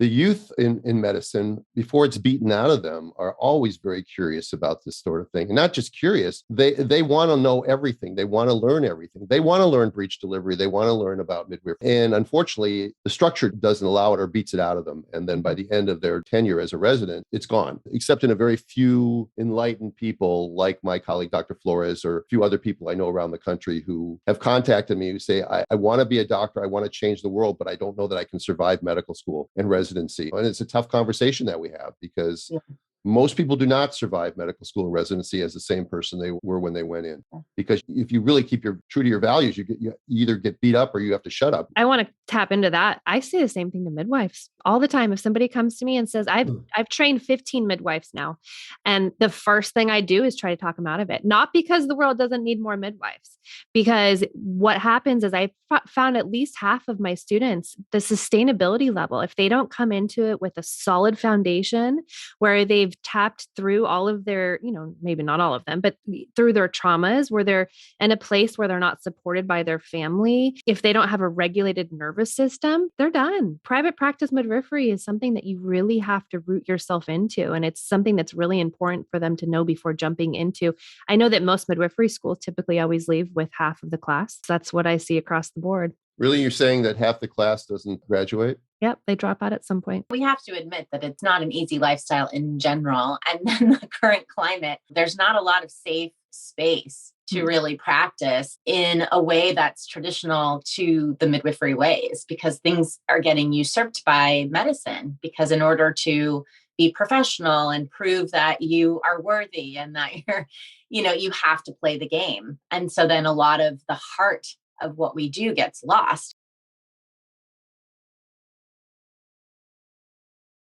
the youth in medicine, before it's beaten out of them, are always very curious about this sort of thing. And not just curious, they want to know everything. They want to learn everything. They want to learn breech delivery. They want to learn about midwifery. And unfortunately, the structure doesn't allow it or beats it out of them. And then by the end of their tenure as a resident, it's gone, except in a very few enlightened people like my colleague, Dr. Flores, or a few other people I know around the country who have contacted me who say, I want to be a doctor. I want to change the world, but I don't know that I can survive medical school and residency. And it's a tough conversation that we have because most people do not survive medical school and residency as the same person they were when they went in. Because if you really keep true to your values, you either get beat up or you have to shut up. I want to tap into that. I say the same thing to midwives all the time. If somebody comes to me and says, I've trained 15 midwives now, and the first thing I do is try to talk them out of it. Not because the world doesn't need more midwives, because what happens is I found at least half of my students, the sustainability level, if they don't come into it with a solid foundation where they've tapped through all of their, maybe not all of them, but through their traumas, where they're in a place where they're not supported by their family, if they don't have a regulated nervous system, they're done. Private practice midwifery is something that you really have to root yourself into. And it's something that's really important for them to know before jumping into. I know that most midwifery schools typically always leave with half of the class. That's what I see across the board. Really? You're saying that half the class doesn't graduate? Yep, they drop out at some point. We have to admit that it's not an easy lifestyle in general. And then the current climate, there's not a lot of safe space to really practice in a way that's traditional to the midwifery ways, because things are getting usurped by medicine. Because in order to be professional and prove that you are worthy and that you have to play the game. And so then a lot of the heart of what we do gets lost.